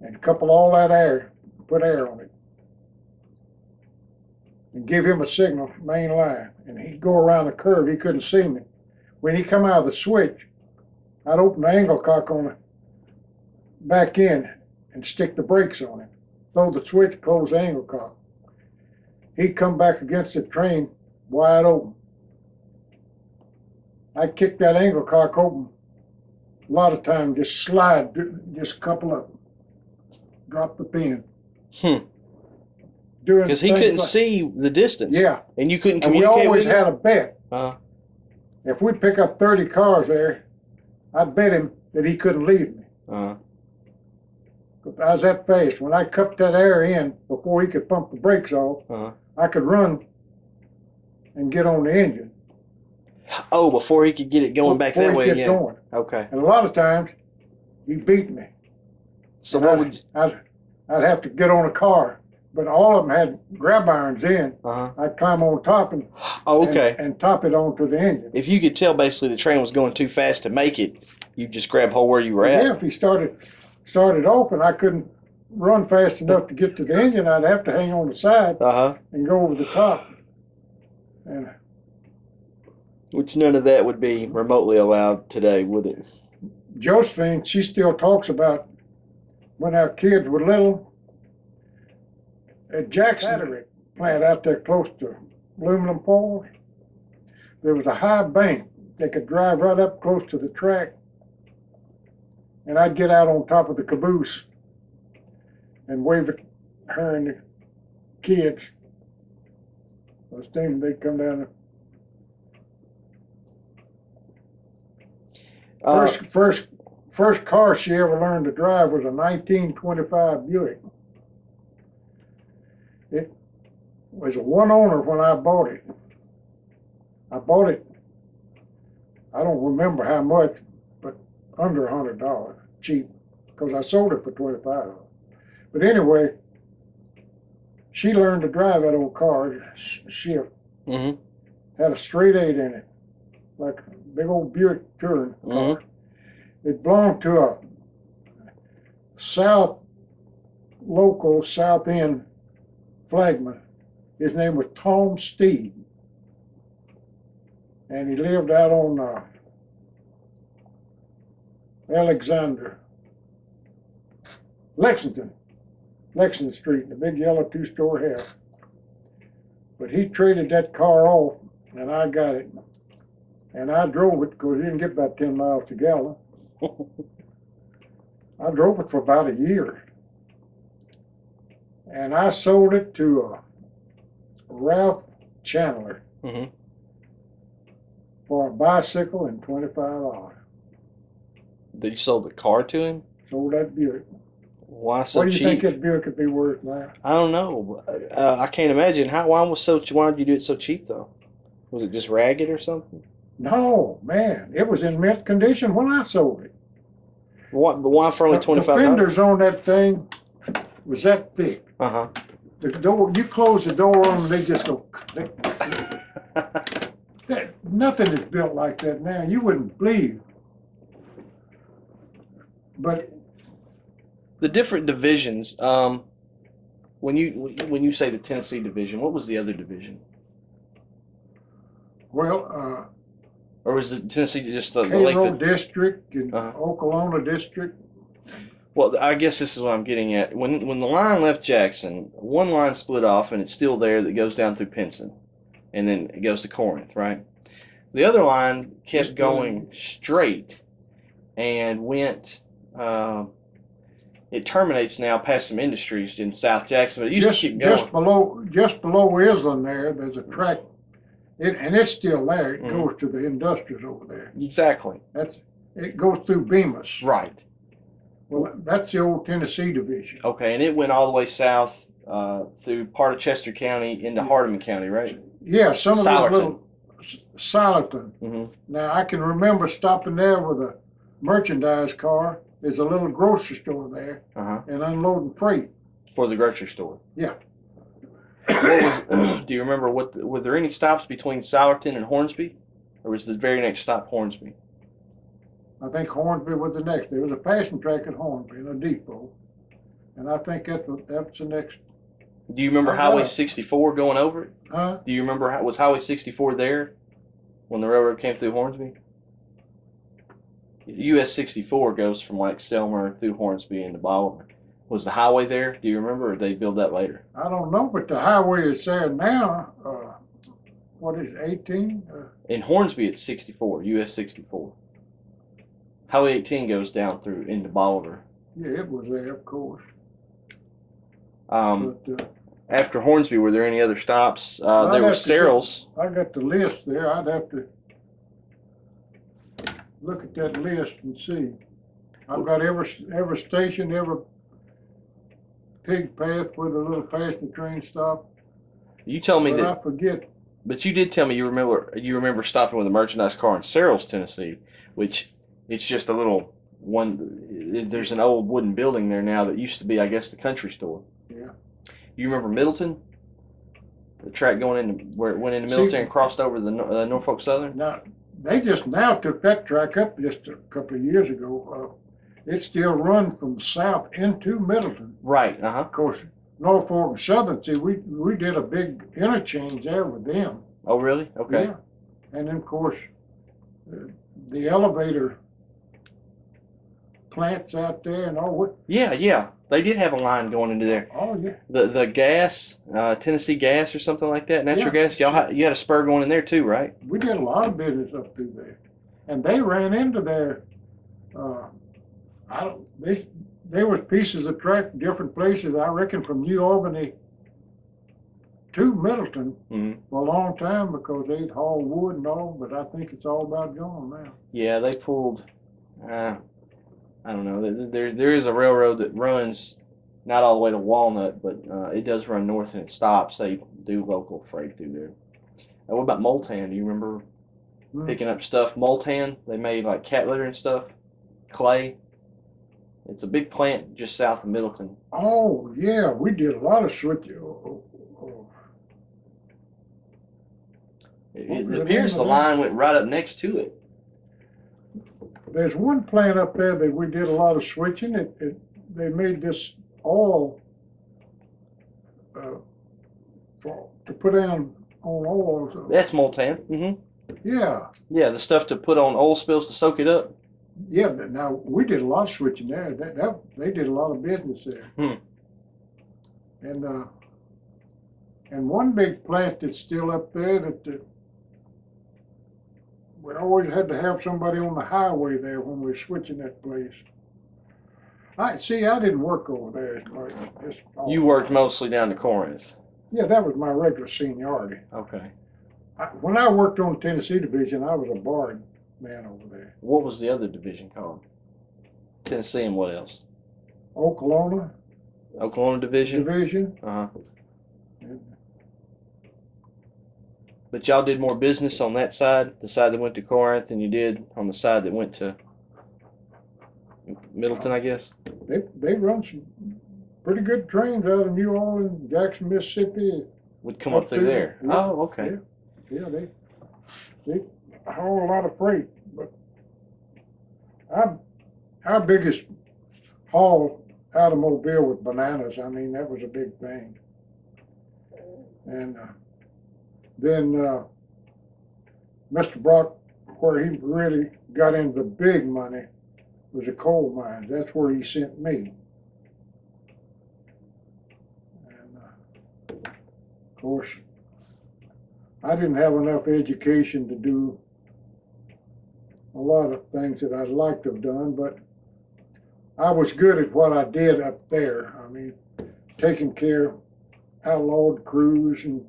and couple all that air, put air on it, and give him a signal, main line, and he'd go around the curve. He couldn't see me. When he come out of the switch, I'd open the angle cock on the back end and stick the brakes on it. Throw the switch, close the angle cock. He'd come back against the train wide open. I'd kick that angle cock open. A lot of times just slide, just a couple of them. Drop the pin. Because he couldn't see the distance. Yeah. And you couldn't and we communicate always with him? had a bet. If we'd pick up 30 cars there, I'd bet him that he couldn't leave me. I was that fast. When I cupped that air in before he could pump the brakes off, I could run and get on the engine. Oh, before he could get it going back that way again. Going. Okay. And a lot of times, he beat me. So what would I'd have to get on a car, but all of them had grab irons in. I'd climb on top and and top it onto the engine. If you could tell basically the train was going too fast to make it, you just grab hold where you were at. Yeah, if he started off and I couldn't run fast enough to get to the engine, I'd have to hang on the side and go over the top. And which none of that would be remotely allowed today, would it? Josephine, she still talks about when our kids were little at Jackson plant out there close to Aluminum Falls. There was a high bank. They could drive right up close to the track. And I'd get out on top of the caboose and wave at her and the kids. I was thinking they'd come down there. First car she ever learned to drive was a 1925 Buick. It was a one owner when I bought it. I bought it, I don't remember how much, but under $100, cheap, because I sold it for $25. But anyway, she learned to drive that old car, Shift. Had a straight 8 in it, like a big old Buick touring car. It belonged to a South End flagman. His name was Tom Steed. And he lived out on Lexington Street, in a big yellow 2-story house. But he traded that car off, and I got it. And I drove it because it didn't get about 10 miles a gallon. I drove it for about a year. And I sold it to Ralph Chandler for a bicycle and $25. Did you sold the car to him? Sold that Buick. Why so cheap? What do you think that Buick could be worth now? I don't know. I can't imagine. Why did you do it so cheap, though? Was it just ragged or something? No, man. It was in mint condition when I sold it. Why for only $25? The fenders on that thing was that thick. The door, you close the door on them, they just go. Nothing is built like that now. You wouldn't believe. But the different divisions. When you say the Tennessee division, what was the other division? Well, or was it Tennessee just the Cairo District and Oklahoma District? Well, I guess this is what I'm getting at. When the line left Jackson, one line split off, and it's still there that goes down through Pinson, and then it goes to Corinth, right? The other line kept going straight and went. It terminates now past some industries in South Jackson, but it used to keep going. Just below Island there's a track, and it's still there. It goes to the industrials over there. Exactly. It goes through Bemis. Right. Well, that's the old Tennessee division. Okay, and it went all the way south through part of Chester County into Hardeman County, right? Yeah, some of those little Silerton. Now, I can remember stopping there with a merchandise car. There's a little grocery store there, and unloading freight. For the grocery store? Yeah. Do you remember were there any stops between Silerton and Hornsby? Or was the very next stop Hornsby? I think Hornsby was the next. There was a passing track at Hornsby and a depot. And I think that's the next. Do you remember I Highway gotta- 64 going over it? Huh? Do you remember was Highway 64 there when the railroad came through Hornsby? US 64 goes from like Selmer through Hornsby into Bolivar. Was the highway there? Do you remember, or did they build that later? I don't know, but the highway is there now. What is it, 18? In Hornsby, it's 64, US 64. Highway 18 goes down through into Bolivar. Yeah, it was there, of course. Um, But after Hornsby, were there any other stops? I'd There have was to get- Serrell's. I got the list there. I'd have to look at that list and see. I've got every station, every pig path where the little passenger train stopped. You told me But that, I forget. but you did tell me you remember stopping with a merchandise car in Serrell's, Tennessee, which it's just a little one. There's an old wooden building there now that used to be, I guess, the country store. Yeah. You remember Middleton? The track going into where it went into Middleton and crossed over the Norfolk Southern? Now, they just now took that track up just a couple of years ago. It still runs from south into Middleton. Right, uh-huh. Of course, Norfolk and Southern, see, we did a big interchange there with them. Oh, really? Okay. Yeah. And then, of course, the elevator plants out there and all. Yeah, yeah. They did have a line going into there. Oh, yeah. The gas, Tennessee Gas or something like that, natural Yeah. gas. You had a spur going in there too, right? We did a lot of business up through there. And they ran into there. There was pieces of track different places, I reckon, from New Albany to Middleton for a long time because they'd haul wood and all, but I think it's all about gone now. Yeah, they pulled. I don't know. There is a railroad that runs not all the way to Walnut, but it does run north and it stops. They do local freight through there. What about Moltan? Do you remember picking up stuff? Moltan, they made like cat litter and stuff. Clay. It's a big plant just south of Middleton. Oh, yeah, we did a lot of switching. It appears the line went right up next to it. There's one plant up there that we did a lot of switching. They made this oil to put down on oil. So. That's Moltan. Mm-hmm. Yeah. Yeah, the stuff to put on oil spills to soak it up. Yeah. Now we did a lot of switching there. They did a lot of business there. And one big plant that's still up there that. We always had to have somebody on the highway there when we were switching that place. I didn't work over there as much. You worked mostly down to Corinth. Yeah, that was my regular seniority. Okay. When I worked on the Tennessee division, I was a barred man over there. What was the other division called? Tennessee and what else? Oklahoma division? Uh-huh. But y'all did more business on that side, the side that went to Corinth, than you did on the side that went to Middleton, I guess? They run some pretty good trains out of New Orleans, Jackson, Mississippi. Would come up through there. Yeah. Oh, okay. Yeah, they haul a lot of freight. But our biggest haul automobile was bananas. I mean, that was a big thing. And then Mr. Brock, where he really got into the big money, was the coal mines. That's where he sent me. And of course, I didn't have enough education to do a lot of things that I'd like to have done, but I was good at what I did up there. I mean, taking care of outlawed crews and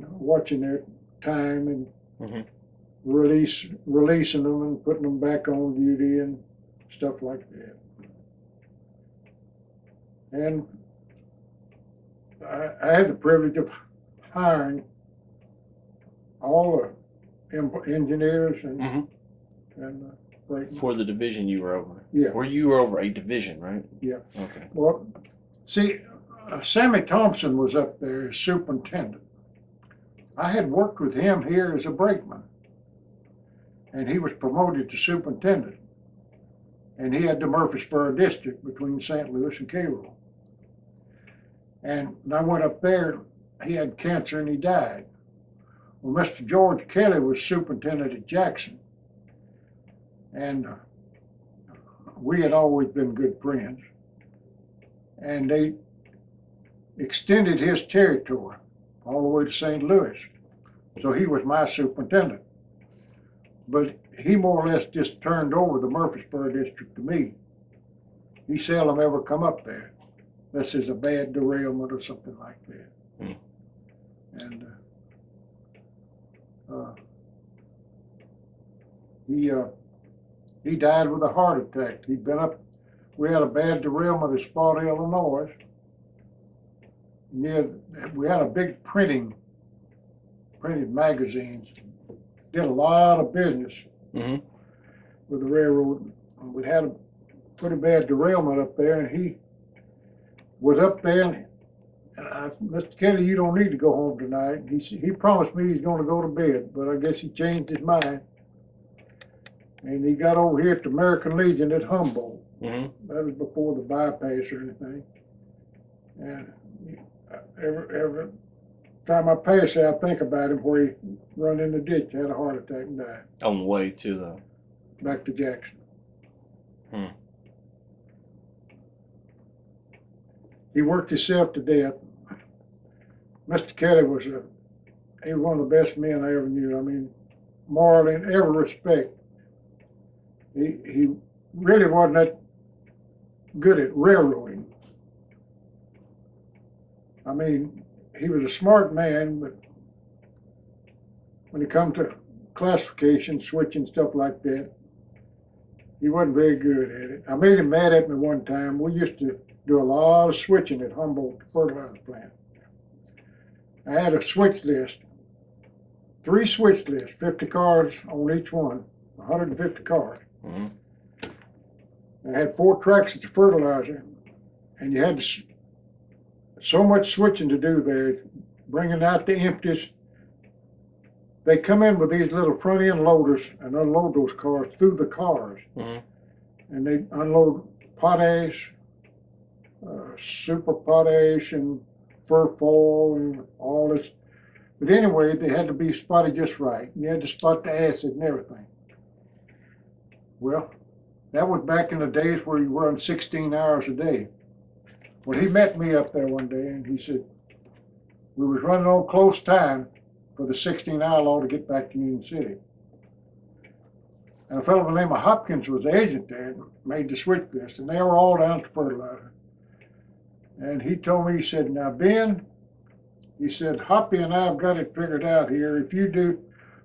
watching their time and releasing them and putting them back on duty and stuff like that. And I had the privilege of hiring all the engineers and for the division you were over. Yeah. Or you were over a division, right? Yeah. Okay. Well, see, Sammy Thompson was up there as superintendent. I had worked with him here as a brakeman, and he was promoted to superintendent. and he had the Murfreesboro district between St. Louis and Cairo. And I went up there, he had cancer and he died. Well, Mr. George Kelly was superintendent at Jackson, and we had always been good friends. And they extended his territory all the way to St. Louis. So he was my superintendent. But he more or less just turned over the Murfreesboro district to me. He seldom ever come up there. This is a bad derailment or something like that. And he died with a heart attack. He'd been up. We had a bad derailment at Sparta, Illinois. We had a big printed magazines. Did a lot of business with the railroad. We'd had a pretty bad derailment up there, and he was up there. And Mr. Kelly, you don't need to go home tonight. He promised me he's going to go to bed, but I guess he changed his mind. And he got over here at the American Legion at Humboldt. That was before the bypass or anything. And every time I pass it, I think about him where he run in the ditch, had a heart attack and died. On the way to the back to Jackson. He worked himself to death. Mr. Kelly was one of the best men I ever knew. I mean, moral in every respect. He really wasn't that good at railroading. I mean, he was a smart man, but when it come to classification, switching, stuff like that, he wasn't very good at it. I made him mad at me one time. We used to do a lot of switching at Humboldt fertilizer plant. I had a switch list, 3 switch lists, 50 cars on each one, 150 cars. And I had 4 tracks of fertilizer, and you had so much switching to do there, bringing out the empties. They come in with these little front end loaders and unload those cars through the cars. And they unload potash, super potash, and furfural, and all this. But anyway, they had to be spotted just right. You had to spot the acid and everything. Well, that was back in the days where you run 16 hours a day. Well, he met me up there one day, and he said, we was running on close time for the 16-hour law to get back to Union City. And a fellow by the name of Hopkins was the agent there and made the switch list, and they were all down to fertilizer. And he told me, he said, now, Ben, he said, Hoppy and I have got it figured out here. If you do,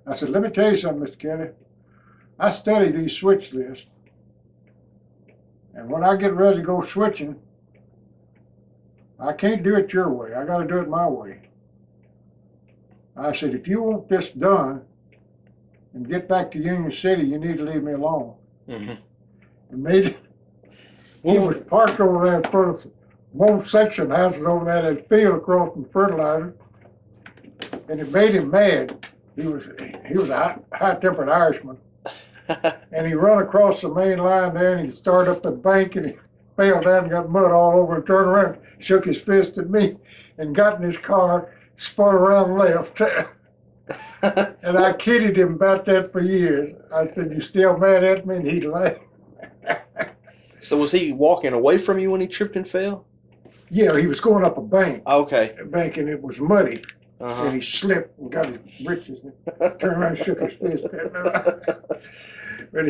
I said, let me tell you something, Mr. Kelly. I study these switch lists, and when I get ready to go switching, I can't do it your way. I got to do it my way. I said, if you want this done and get back to Union City, you need to leave me alone. And made it. He was parked over there in front of one section houses over there that field across from fertilizer, and it made him mad. He was a high-tempered Irishman. And he run across the main line there, and he started up the bank, and he fell down and got mud all over, and turned around, shook his fist at me, and got in his car, spun around left. And I kidded him about that for years. I said, you still mad at me? And he laughed. So was he walking away from you when he tripped and fell? Yeah, he was going up a bank. Okay. A bank, and it was muddy. And he slipped and got his britches and turned around and shook his fist at me. But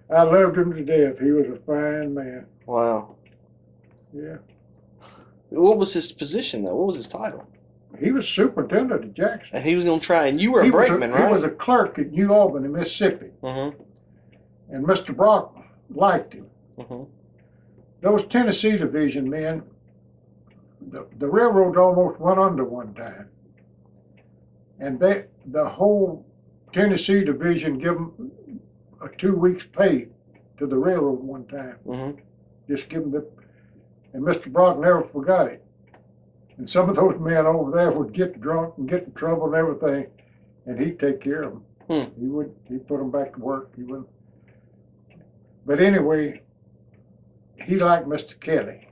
I loved him to death. He was a fine man. Wow. Yeah. What was his position, though? What was his title? He was superintendent at Jackson. And he was going to try, and you were a brakeman, right? He was a clerk at New Albany, Mississippi. And Mr. Brock liked him. Those Tennessee Division men, the railroad almost went under one time. And the whole Tennessee Division give them a 2 weeks pay to the railroad one time. Just give them and Mr. Brock never forgot it. And some of those men over there would get drunk and get in trouble and everything, and he'd take care of them. He'd put them back to work. He wouldn't. But anyway, he liked Mr. Kelly.